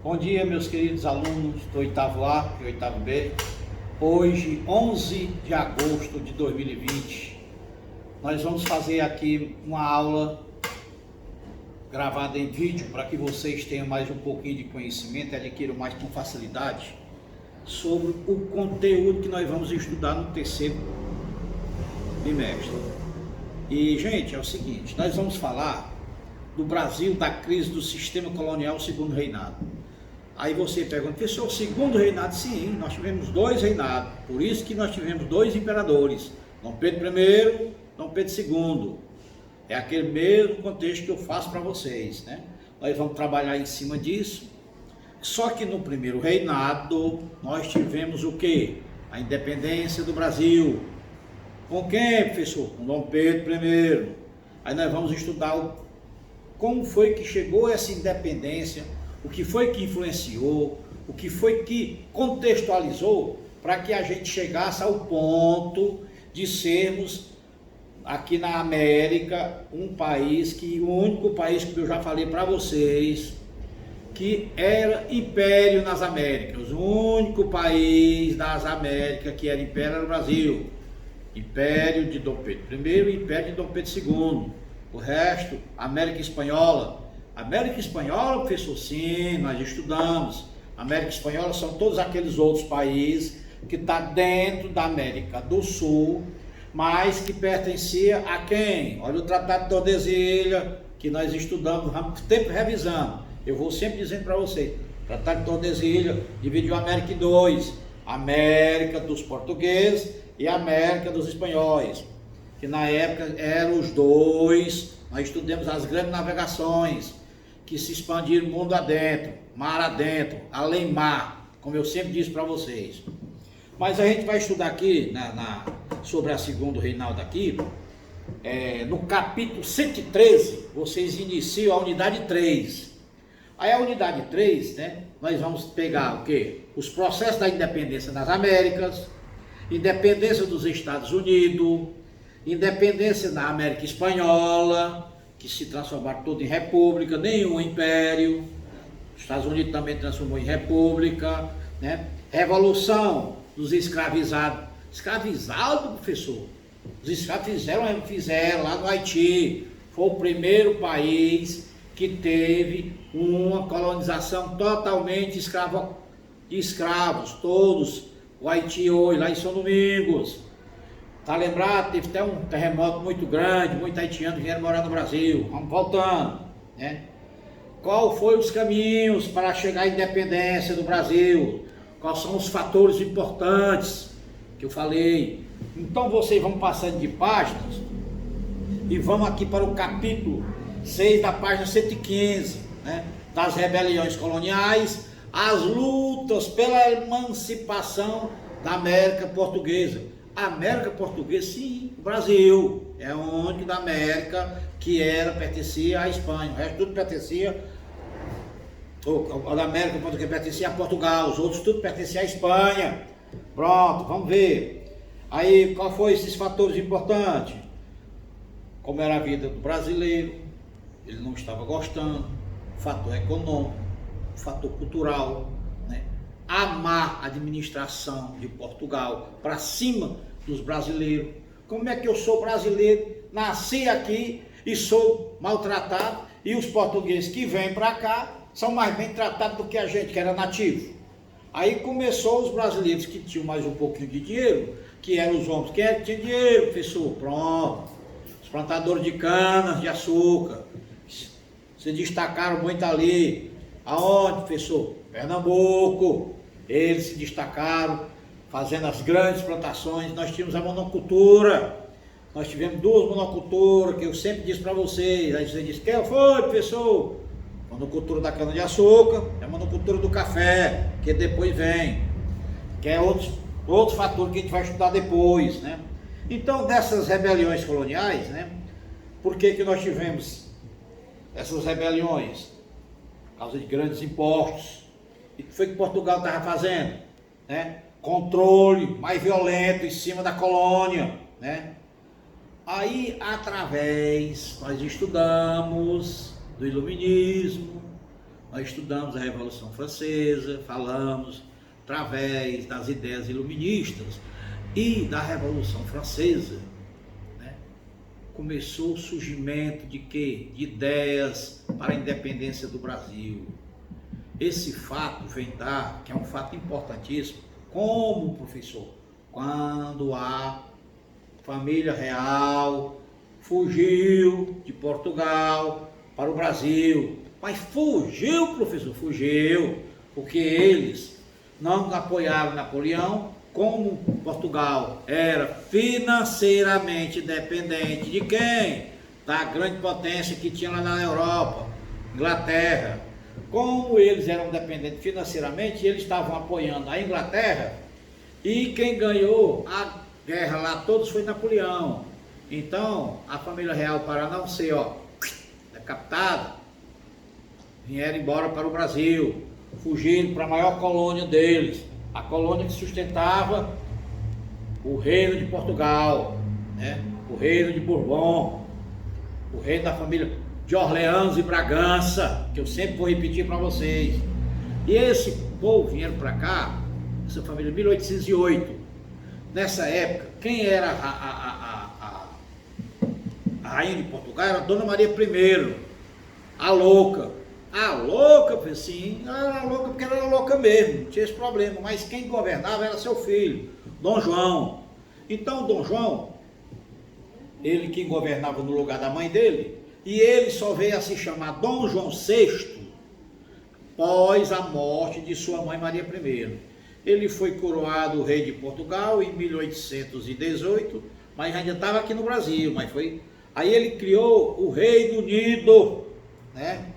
Bom dia, meus queridos alunos do oitavo A e oitavo B. Hoje, 11 de agosto de 2020, nós vamos fazer aqui uma aula gravada em vídeo para que vocês tenham mais um pouquinho de conhecimento e adquiram mais com facilidade sobre o conteúdo que nós vamos estudar no terceiro bimestre. E, gente, é o seguinte, nós vamos falar do Brasil, da crise do sistema colonial segundo reinado. Aí você pergunta, professor, o segundo reinado? Sim, nós tivemos dois reinados, por isso que nós tivemos dois imperadores, Dom Pedro I, Dom Pedro II. É aquele mesmo contexto que eu faço para vocês, né? Nós vamos trabalhar em cima disso. Só que no primeiro reinado, nós tivemos o quê? A independência do Brasil. Com quem, professor? Com Dom Pedro I. Aí nós vamos estudar como foi que chegou essa independência, o que foi que influenciou, o que foi que contextualizou para que a gente chegasse ao ponto de sermos aqui na América um país que, o único país que eu já falei para vocês, que era império nas Américas, o único país das Américas que era império era o Brasil, império de Dom Pedro I e império de Dom Pedro II, o resto, América Espanhola. América Espanhola, professor, sim, nós estudamos. América Espanhola são todos aqueles outros países que estão dentro da América do Sul, mas que pertencia a quem? Olha o Tratado de Tordesilhas, que nós estudamos, sempre revisando. Eu vou sempre dizendo para vocês, Tratado de Tordesilhas dividiu a América em dois, América dos portugueses e América dos espanhóis, que na época eram os dois. Nós estudamos as grandes navegações que se expandiram mundo adentro, mar adentro, além mar, como eu sempre disse para vocês. Mas a gente vai estudar aqui sobre a segundo reinado aqui, no capítulo 113, vocês iniciam a unidade 3. Aí a unidade 3, né, nós vamos pegar o quê? Os processos da independência das Américas, independência dos Estados Unidos, independência da América Espanhola, que se transformaram todo em república, nenhum império. Os Estados Unidos também transformou em república, né? Revolução dos escravizados. Escravizado, professor? Os escravos fizeram lá no Haiti. Foi o primeiro país que teve uma colonização totalmente de escravos, todos. O Haiti hoje, lá em São Domingos. Tá lembrado? Teve até um terremoto muito grande, muitos haitianos vieram morar no Brasil. Vamos voltando, né? Qual foi os caminhos para chegar à independência do Brasil? Quais são os fatores importantes que eu falei? Então vocês vão passando de páginas e vamos aqui para o capítulo 6 da página 115, né? Das rebeliões coloniais, as lutas pela emancipação da América Portuguesa. A América Portuguesa, sim, o Brasil é o único da América que pertencia à Espanha, o resto tudo pertencia, a da América Portuguesa pertencia a Portugal, os outros tudo pertencia à Espanha. Pronto, vamos ver. Aí, qual foi esses fatores importantes? Como era a vida do brasileiro, ele não estava gostando, o fator econômico, o fator cultural, né? A má administração de Portugal para cima dos brasileiros. Como é que eu sou brasileiro, nasci aqui e sou maltratado, e os portugueses que vêm para cá são mais bem tratados do que a gente que era nativo? Aí começou os brasileiros que tinham mais um pouquinho de dinheiro, que eram os homens. Quem é que tinha dinheiro, professor? Pronto, os plantadores de canas de açúcar se destacaram muito ali. Aonde, professor? Pernambuco. Eles se destacaram fazendo as grandes plantações. Nós tínhamos a monocultura, nós tivemos duas monoculturas que eu sempre disse para vocês. Aí você disse, que foi, professor? Monocultura da cana de açúcar e a monocultura do café, que depois vem, que é outro fator que a gente vai estudar depois, né? Então, dessas rebeliões coloniais, né, por que nós tivemos essas rebeliões? Por causa de grandes impostos. E o que foi que Portugal estava fazendo? Né? Controle mais violento em cima da colônia, né? Aí, nós estudamos do iluminismo, Nós estudamos a Revolução Francesa, falamos através das ideias iluministas e da Revolução Francesa, né? Começou o surgimento de quê? De ideias para a independência do Brasil. Esse fato vem dar, que é um fato importantíssimo, como professor, quando a família real fugiu de Portugal para o Brasil. Mas fugiu, professor, fugiu, porque eles não apoiaram Napoleão. Como Portugal era financeiramente dependente de quem? Da grande potência que tinha lá na Europa, Inglaterra. Como eles eram dependentes financeiramente, eles estavam apoiando a Inglaterra, e quem ganhou a guerra lá todos foi Napoleão. Então, a família real, para não ser decapitada, vieram embora para o Brasil, fugindo para a maior colônia deles, a colônia que sustentava o reino de Portugal, né? O reino de Bourbon, o reino da família de Orleans e Bragança, que eu sempre vou repetir para vocês. E esse povo vieram para cá, essa família, em 1808. Nessa época, quem era a rainha de Portugal era a Dona Maria I, a louca. A louca, sim, ela era louca porque ela era louca mesmo, não tinha esse problema, mas quem governava era seu filho, Dom João. Então, Dom João, ele que governava no lugar da mãe dele, e ele só veio a se chamar Dom João VI após a morte de sua mãe Maria I. Ele foi coroado rei de Portugal em 1818, mas ainda estava aqui no Brasil, Aí ele criou o Reino Unido, né?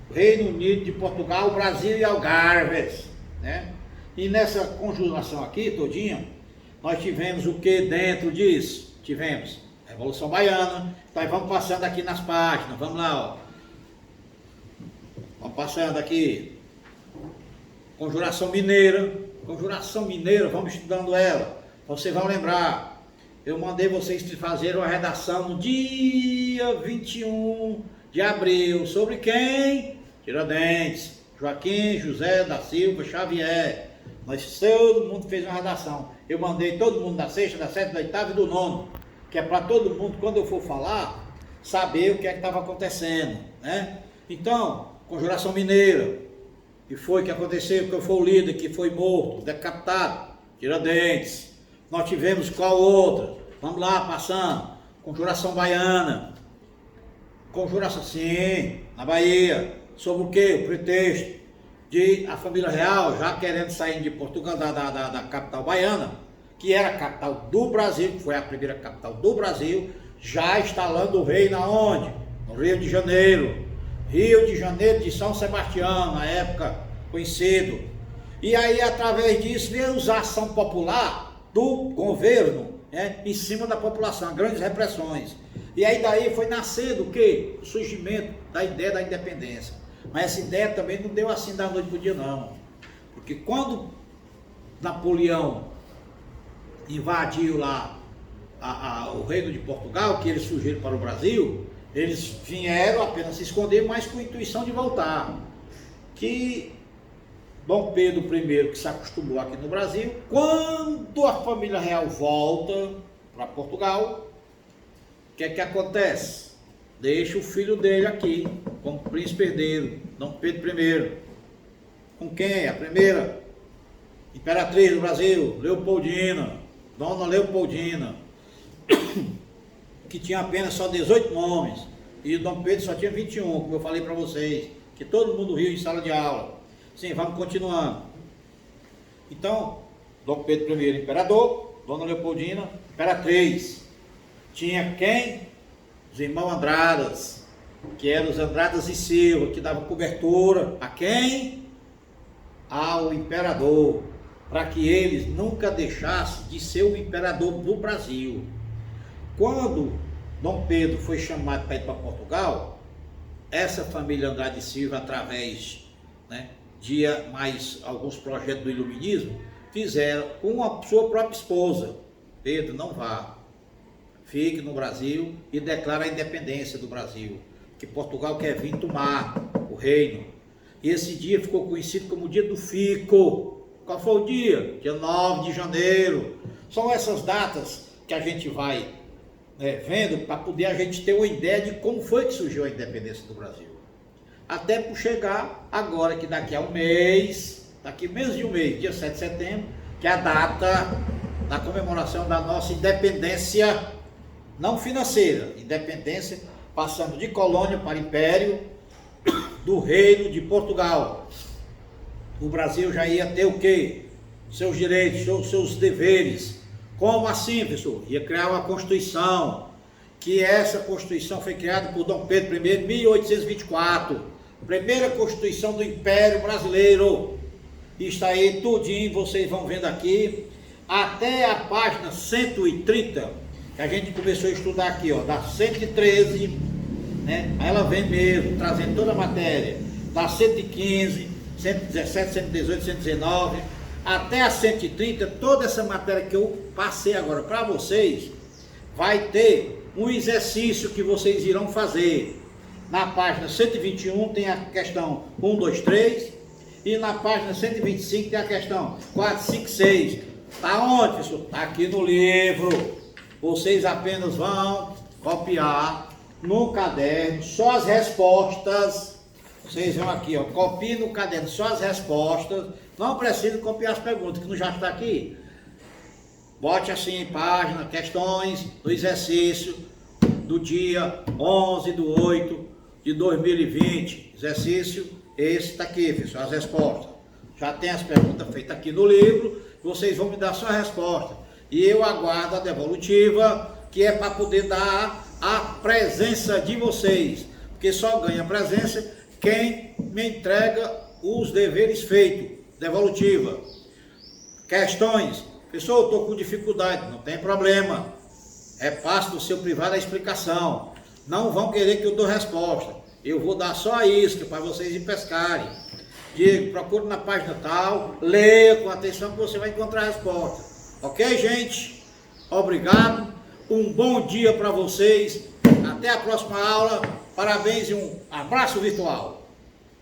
Reino Unido de Portugal, Brasil e Algarves, né? E nessa conjugação aqui todinha, nós tivemos o que dentro disso? Tivemos a Revolução Baiana. Então vamos passando aqui nas páginas, vamos lá, ó. Vamos passando aqui. Conjuração Mineira, vamos estudando ela. Vocês vão lembrar, eu mandei vocês fazerem uma redação no dia 21 de abril, sobre quem? Tiradentes, Joaquim José da Silva Xavier. Todo mundo fez uma redação. Eu mandei todo mundo da sexta, da sétima, da oitava e do nono, que é para todo mundo, quando eu for falar, saber o que é que estava acontecendo, né? Então, Conjuração Mineira, que foi que aconteceu, que foi o líder que foi morto, decapitado, Tiradentes. Nós tivemos qual outra? Vamos lá, passando. Conjuração Baiana. Conjuração, sim, na Bahia. Sobre o que? O pretexto de a família real já querendo sair de Portugal, da capital baiana, que era a capital do Brasil, que foi a primeira capital do Brasil, já instalando o reino aonde? No Rio de Janeiro. Rio de Janeiro de São Sebastião, na época conhecido. E aí, através disso, veio a ação popular do governo, né, em cima da população, grandes repressões. E aí daí foi nascendo o quê? O surgimento da ideia da independência. Mas essa ideia também não deu assim da noite para o dia, não. Porque quando Napoleão invadiu lá o reino de Portugal, que eles fugiram para o Brasil, eles vieram apenas se esconder, mas com a intuição de voltar. Que Dom Pedro I, que se acostumou aqui no Brasil, quando a família real volta para Portugal, o que é que acontece? Deixa o filho dele aqui, como príncipe herdeiro, Dom Pedro I. Com quem? A primeira imperatriz do Brasil, Leopoldina, Dona Leopoldina, que tinha apenas só 18 nomes, e Dom Pedro só tinha 21, como eu falei para vocês, que todo mundo riu em sala de aula. Sim, vamos continuando. Então, Dom Pedro I, imperador, Dona Leopoldina, imperatriz. Tinha quem? Os irmãos Andradas, que eram os Andradas e Silva, que davam cobertura a quem? Ao imperador, para que eles nunca deixassem de ser o imperador do Brasil. Quando Dom Pedro foi chamado para ir para Portugal, essa família Andrade e Silva, através, né, de mais alguns projetos do iluminismo, fizeram com a sua própria esposa: Pedro, não vá, fique no Brasil e declara a independência do Brasil, que Portugal quer vir tomar o reino. E esse dia ficou conhecido como o dia do Fico. Qual foi o dia? Dia 9 de janeiro. São essas datas que a gente vai vendo para poder a gente ter uma ideia de como foi que surgiu a independência do Brasil. Até por chegar agora, que daqui a um mês, daqui menos de um mês, dia 7 de setembro, que é a data da comemoração da nossa independência, não financeira, independência, passando de colônia para império, do reino de Portugal. O Brasil já ia ter o quê? Seus direitos, seus deveres. Como assim, pessoal? Ia criar uma Constituição, que essa Constituição foi criada por Dom Pedro I em 1824, primeira Constituição do Império Brasileiro. Está aí tudinho, vocês vão vendo aqui, até a página 130, que a gente começou a estudar aqui, ó, da 113, né? Aí ela vem mesmo, trazendo toda a matéria, da 115, 117, 118, 119, até a 130, toda essa matéria que eu passei agora para vocês, vai ter um exercício que vocês irão fazer. Na página 121 tem a questão 1, 2, 3, e na página 125 tem a questão 4, 5, 6. Está onde, pessoal? Está aqui no livro. Vocês apenas vão copiar no caderno só as respostas. Vocês vão aqui, ó, copie no caderno só as respostas. Não precisa copiar as perguntas, que não já está aqui. Bote assim em página, questões do exercício do dia 11/8/2020. Exercício esse está aqui, pessoal, as respostas. Já tem as perguntas feitas aqui no livro. Vocês vão me dar sua resposta. E eu aguardo a devolutiva, que é para poder dar a presença de vocês. Porque só ganha presença quem me entrega os deveres feitos. Devolutiva. Questões. Pessoal, eu estou com dificuldade. Não tem problema. Repasse do seu privado a explicação. Não vão querer que eu dou resposta. Eu vou dar só a isca para vocês ir pescarem. Diego, procure na página tal, leia com atenção que você vai encontrar a resposta. Ok, gente? Obrigado. Um bom dia para vocês. Até a próxima aula. Parabéns e um abraço virtual.